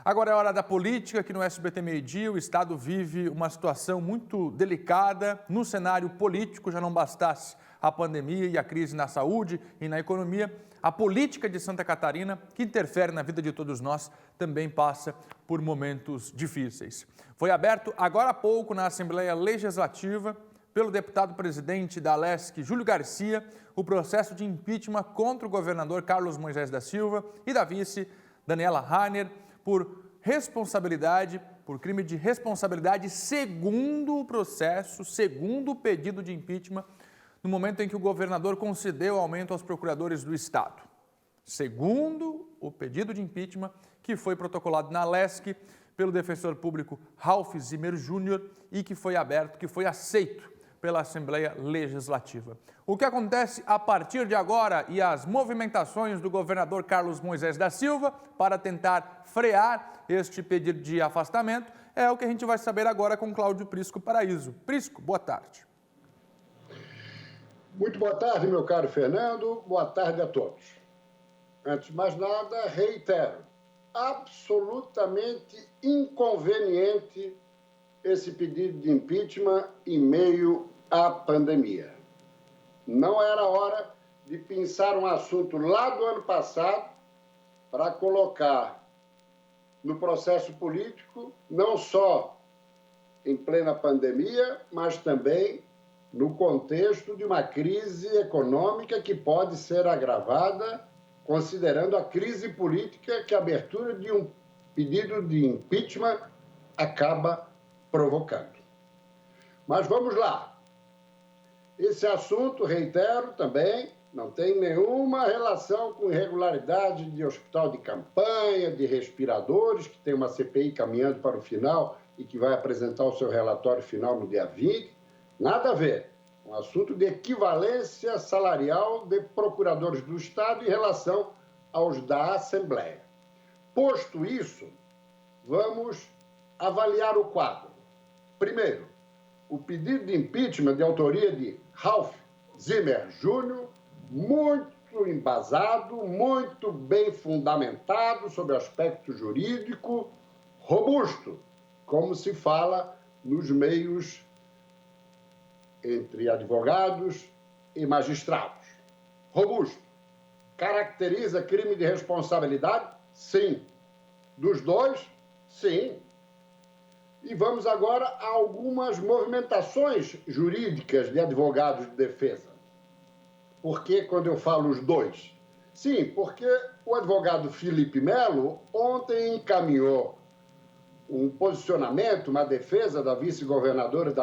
Agora é hora da política, aqui no SBT Meio Dia. O Estado vive uma situação muito delicada no cenário político. Já não bastasse a pandemia e a crise na saúde e na economia, a política de Santa Catarina, que interfere na vida de todos nós, também passa por momentos difíceis. Foi aberto agora há pouco na Assembleia Legislativa, pelo deputado-presidente da Alesc, Júlio Garcia, o processo de impeachment contra o governador Carlos Moisés da Silva e da vice Daniela Rainer, por crime de responsabilidade, segundo o processo, segundo o pedido de impeachment, no momento em que o governador concedeu aumento aos procuradores do Estado. Segundo o pedido de impeachment, que foi protocolado na Alesc pelo defensor público Ralph Zimmer Júnior e que foi aberto, que foi aceito pela Assembleia Legislativa. O que acontece a partir de agora e as movimentações do governador Carlos Moisés da Silva para tentar frear este pedido de afastamento é o que a gente vai saber agora com Cláudio Prisco Paraíso. Prisco, boa tarde. Muito boa tarde, meu caro Fernando. Boa tarde a todos. Antes de mais nada, reitero, absolutamente inconveniente esse pedido de impeachment em meio à pandemia. Não era hora de pensar um assunto lá do ano passado para colocar no processo político, não só em plena pandemia, mas também no contexto de uma crise econômica que pode ser agravada, considerando a crise política que a abertura de um pedido de impeachment acaba provocando. Mas vamos lá. Esse assunto, reitero também, não tem nenhuma relação com irregularidade de hospital de campanha, de respiradores, que tem uma CPI caminhando para o final e que vai apresentar o seu relatório final no dia 20. Nada a ver. Um assunto de equivalência salarial de procuradores do Estado em relação aos da Assembleia. Posto isso, vamos avaliar o quadro. Primeiro, o pedido de impeachment de autoria de Ralph Zimmer Júnior, muito embasado, muito bem fundamentado sobre o aspecto jurídico, robusto, como se fala nos meios entre advogados e magistrados. Robusto. Caracteriza crime de responsabilidade? Sim. Dos dois? Sim. E vamos agora a algumas movimentações jurídicas de advogados de defesa. Por que quando eu falo os dois? Sim, porque o advogado Felipe Melo ontem encaminhou um posicionamento, uma defesa da vice-governadora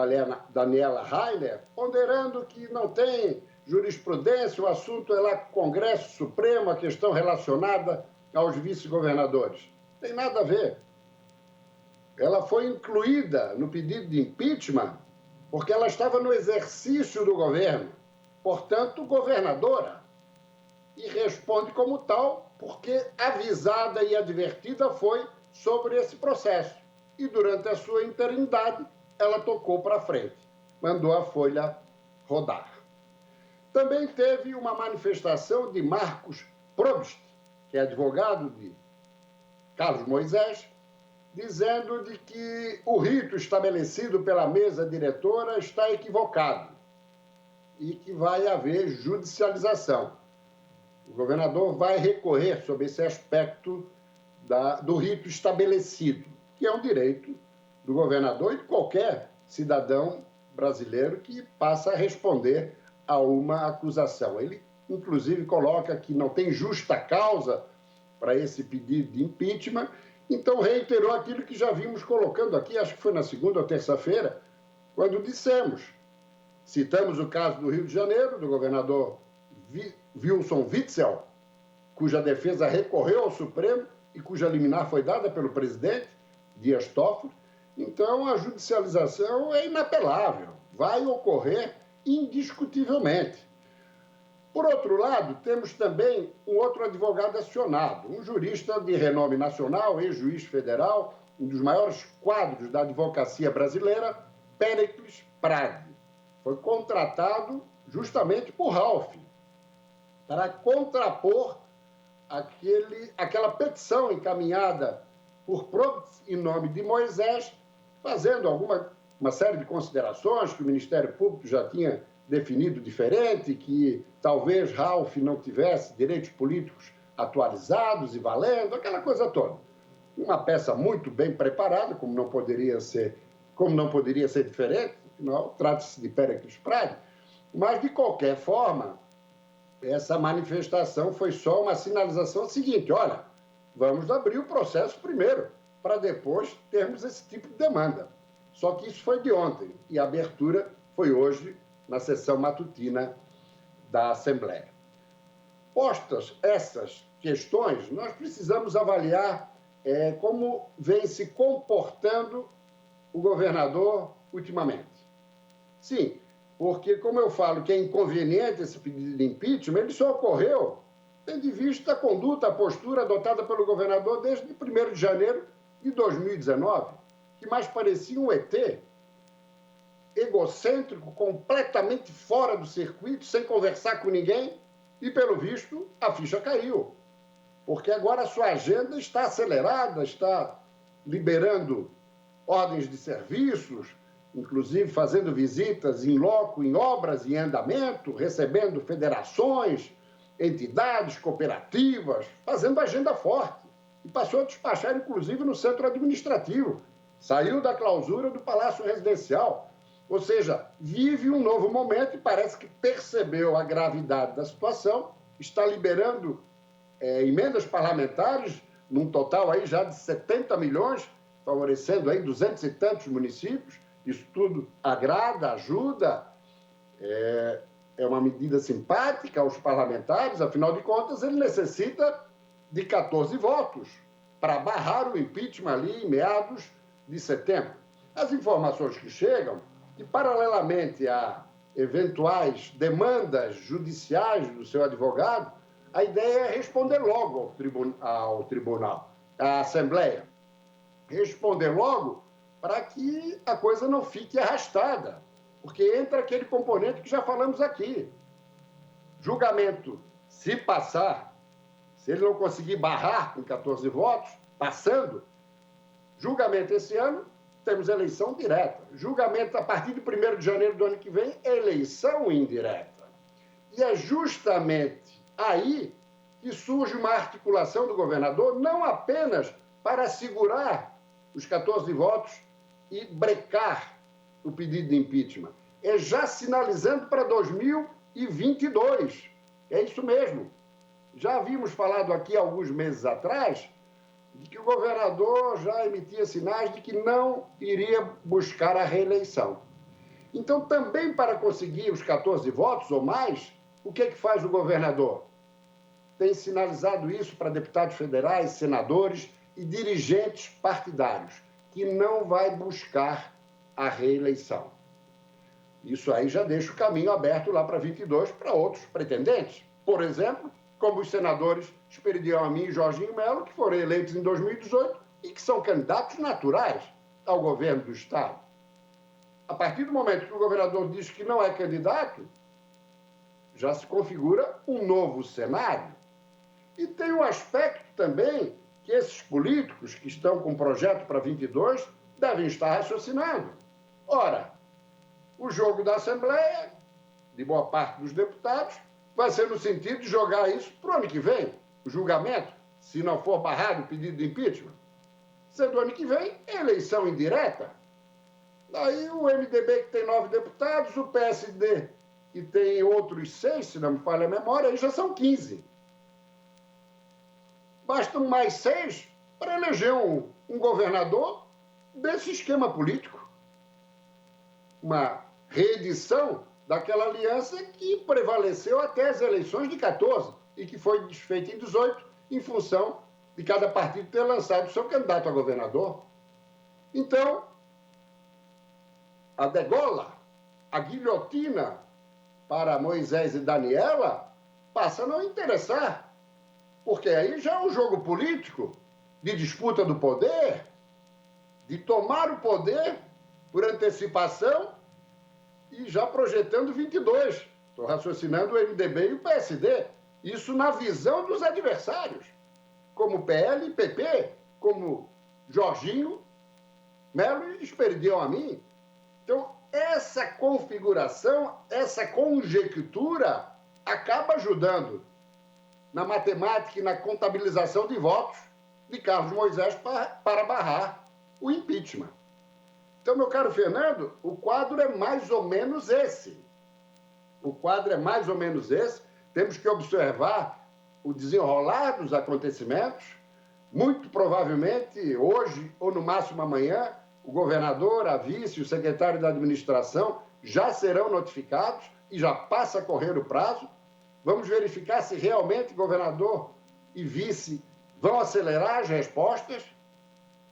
Daniela Rainer, ponderando que não tem jurisprudência, o assunto é lá Congresso Supremo, a questão relacionada aos vice-governadores. Não tem nada a ver. Ela foi incluída no pedido de impeachment porque ela estava no exercício do governo, portanto, governadora, e responde como tal porque avisada e advertida foi sobre esse processo. E durante a sua interinidade, ela tocou para frente, mandou a folha rodar. Também teve uma manifestação de Marcos Probst, que é advogado de Carlos Moisés, dizendo de que o rito estabelecido pela mesa diretora está equivocado e que vai haver judicialização. O governador vai recorrer sobre esse aspecto do rito estabelecido, que é um direito do governador e de qualquer cidadão brasileiro que passa a responder a uma acusação. Ele, inclusive, coloca que não tem justa causa para esse pedido de impeachment. Então, reiterou aquilo que já vimos colocando aqui, acho que foi na segunda ou terça-feira, quando citamos o caso do Rio de Janeiro, do governador Wilson Witzel, cuja defesa recorreu ao Supremo e cuja liminar foi dada pelo presidente Dias Toffoli. Então, a judicialização é inapelável, vai ocorrer indiscutivelmente. Por outro lado, temos também um outro advogado acionado, um jurista de renome nacional, ex-juiz federal, um dos maiores quadros da advocacia brasileira, Péricles Prade. Foi contratado justamente por Ralph, para contrapor aquela petição encaminhada por Probst, em nome de Moisés, fazendo uma série de considerações que o Ministério Público já tinha definido diferente, que talvez Ralph não tivesse direitos políticos atualizados e valendo, aquela coisa toda. Uma peça muito bem preparada, como não poderia ser diferente, afinal, trata-se de Péricles Prade, mas, de qualquer forma, essa manifestação foi só uma sinalização seguinte: olha, vamos abrir o processo primeiro, para depois termos esse tipo de demanda. Só que isso foi de ontem, e a abertura foi hoje, na sessão matutina da Assembleia. Postas essas questões, nós precisamos avaliar como vem se comportando o governador ultimamente. Sim, porque, como eu falo que é inconveniente esse pedido de impeachment, ele só ocorreu tendo em vista a conduta, a postura adotada pelo governador desde 1º de janeiro de 2019, que mais parecia um ET, egocêntrico, completamente fora do circuito, sem conversar com ninguém, e, pelo visto, a ficha caiu. Porque agora a sua agenda está acelerada, está liberando ordens de serviços, inclusive fazendo visitas in loco, em obras em andamento, recebendo federações, entidades, cooperativas, fazendo agenda forte. E passou a despachar, inclusive, no centro administrativo. Saiu da clausura do Palácio Residencial. Ou seja, vive um novo momento e parece que percebeu a gravidade da situação, está liberando emendas parlamentares, num total aí já de 70 milhões, favorecendo aí 200 e tantos municípios. Isso tudo agrada, ajuda, é uma medida simpática aos parlamentares, afinal de contas, ele necessita de 14 votos para barrar o impeachment ali em meados de setembro. As informações que chegam, que paralelamente a eventuais demandas judiciais do seu advogado, a ideia é responder logo ao tribunal, à Assembleia. Responder logo para que a coisa não fique arrastada, porque entra aquele componente que já falamos aqui. Julgamento, se passar, se ele não conseguir barrar com 14 votos, passando, julgamento esse ano, temos eleição direta. Julgamento a partir de 1º de janeiro do ano que vem, eleição indireta. E é justamente aí que surge uma articulação do governador, não apenas para segurar os 14 votos e brecar o pedido de impeachment, é já sinalizando para 2022. É isso mesmo. Já havíamos falado aqui alguns meses atrás de que o governador já emitia sinais de que não iria buscar a reeleição. Então, também para conseguir os 14 votos ou mais, o que faz o governador? Tem sinalizado isso para deputados federais, senadores e dirigentes partidários, que não vai buscar a reeleição. Isso aí já deixa o caminho aberto lá para 22 para outros pretendentes. Por exemplo, como os senadores Esperidião Amin e Jorginho Melo, que foram eleitos em 2018 e que são candidatos naturais ao governo do Estado. A partir do momento que o governador diz que não é candidato, já se configura um novo cenário. E tem um aspecto também que esses políticos que estão com o projeto para 22 devem estar raciocinando. Ora, o jogo da Assembleia, de boa parte dos deputados, vai ser no sentido de jogar isso para o ano que vem, o julgamento, se não for barrado o pedido de impeachment. Sendo o ano que vem, é eleição indireta. Daí o MDB, que tem 9 deputados, o PSD, que tem outros 6, se não me falha a memória, aí já são 15. Bastam mais 6 para eleger um governador desse esquema político. Uma reedição daquela aliança que prevaleceu até as eleições de 14 e que foi desfeita em 18 em função de cada partido ter lançado seu candidato a governador. Então, a degola, a guilhotina para Moisés e Daniela passa a não interessar, porque aí já é um jogo político de disputa do poder, de tomar o poder por antecipação e já projetando 22. Estou raciocinando o MDB e o PSD. Isso na visão dos adversários, como PL e PP, como Jorginho Melo e expediam a mim. Então, essa configuração, essa conjectura acaba ajudando na matemática e na contabilização de votos de Carlos Moisés para barrar o impeachment. Então, meu caro Fernando, o quadro é mais ou menos esse. O quadro é mais ou menos esse. Temos que observar o desenrolar dos acontecimentos. Muito provavelmente, hoje ou no máximo amanhã, o governador, a vice e o secretário da administração já serão notificados e já passa a correr o prazo. Vamos verificar se realmente governador e vice vão acelerar as respostas.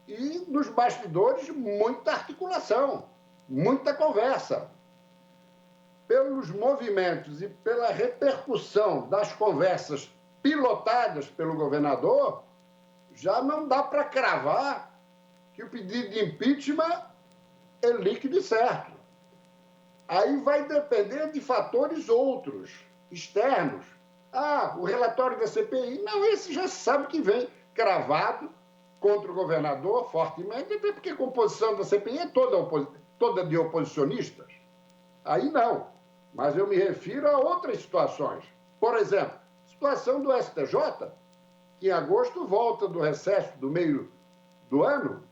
E nos bastidores, muita articulação, muita conversa. Pelos movimentos e pela repercussão das conversas pilotadas pelo governador, já não dá para cravar que o pedido de impeachment é líquido e certo. Aí vai depender de fatores outros, externos. O relatório da CPI, não, esse já se sabe que vem cravado contra o governador fortemente, até porque a composição da CPI é toda de oposicionistas. Aí não. Mas eu me refiro a outras situações. Por exemplo, situação do STJ, que em agosto volta do recesso do meio do ano.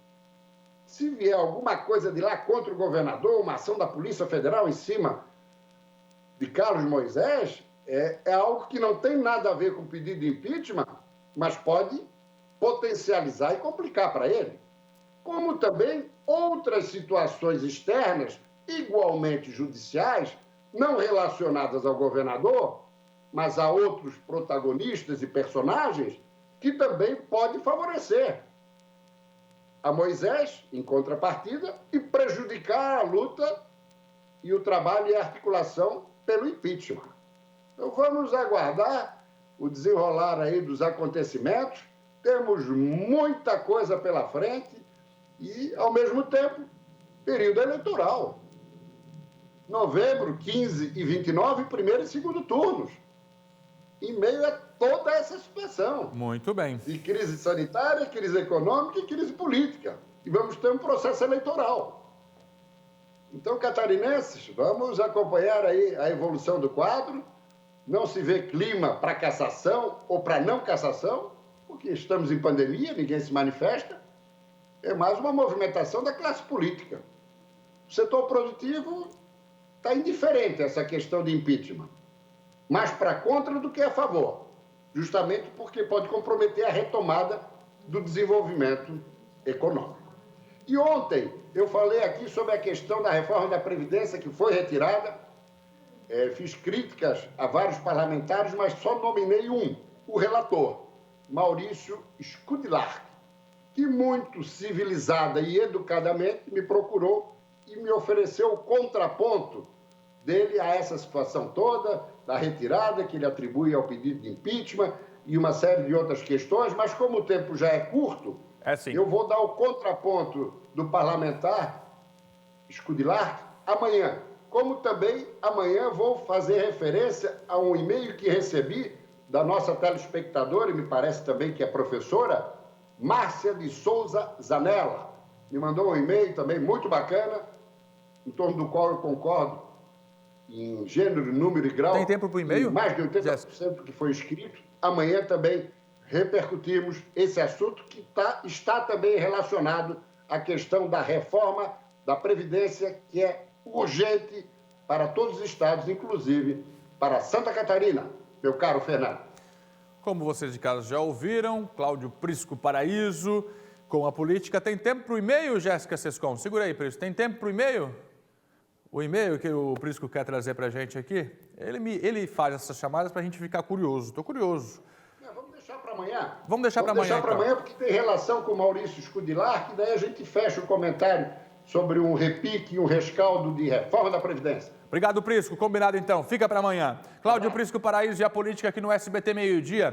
Se vier alguma coisa de lá contra o governador, uma ação da Polícia Federal em cima de Carlos Moisés, é algo que não tem nada a ver com o pedido de impeachment, mas pode potencializar e complicar para ele. Como também outras situações externas, igualmente judiciais, não relacionadas ao governador, mas a outros protagonistas e personagens, que também pode favorecer a Moisés, em contrapartida, e prejudicar a luta e o trabalho e a articulação pelo impeachment. Então, vamos aguardar o desenrolar aí dos acontecimentos. Temos muita coisa pela frente e, ao mesmo tempo, período eleitoral. Novembro, 15 e 29, primeiro e segundo turnos. Em meio a toda essa situação. Muito bem. De crise sanitária, crise econômica e crise política. E vamos ter um processo eleitoral. Então, catarinenses, vamos acompanhar aí a evolução do quadro. Não se vê clima para cassação ou para não cassação, porque estamos em pandemia, ninguém se manifesta. É mais uma movimentação da classe política. O setor produtivo está indiferente a essa questão de impeachment. Mais para contra do que a favor, justamente porque pode comprometer a retomada do desenvolvimento econômico. E ontem eu falei aqui sobre a questão da reforma da Previdência que foi retirada, fiz críticas a vários parlamentares, mas só nominei um, o relator, Maurício Scudillar, que muito civilizada e educadamente me procurou e me ofereceu o contraponto dele a essa situação toda, da retirada que ele atribui ao pedido de impeachment e uma série de outras questões, mas como o tempo já é curto, eu vou dar o contraponto do parlamentar Scudillar amanhã. Como também amanhã vou fazer referência a um e-mail que recebi da nossa telespectadora, e me parece também que é professora, Márcia de Souza Zanella. Me mandou um e-mail também muito bacana, em torno do qual eu concordo em gênero, número e grau. Tem tempo para o e-mail? Mais de 80% do que foi escrito. Amanhã também repercutimos esse assunto que está também relacionado à questão da reforma da Previdência, que é urgente para todos os estados, inclusive para Santa Catarina, meu caro Fernando. Como vocês de casa já ouviram, Cláudio Prisco Paraíso, com a política. Tem tempo para o e-mail, Jéssica Sescon? Segura aí, Prisco. Tem tempo para o e-mail? O e-mail que o Prisco quer trazer para a gente aqui, ele faz essas chamadas para a gente ficar curioso. Estou curioso. Vamos deixar para amanhã. Vamos deixar para amanhã, Vamos deixar para amanhã, porque tem relação com o Maurício Scudillar, que daí a gente fecha o comentário sobre um repique e um rescaldo de reforma da Previdência. Obrigado, Prisco. Combinado, então. Fica para amanhã. Cláudio Prisco Paraíso e a política aqui no SBT Meio-Dia.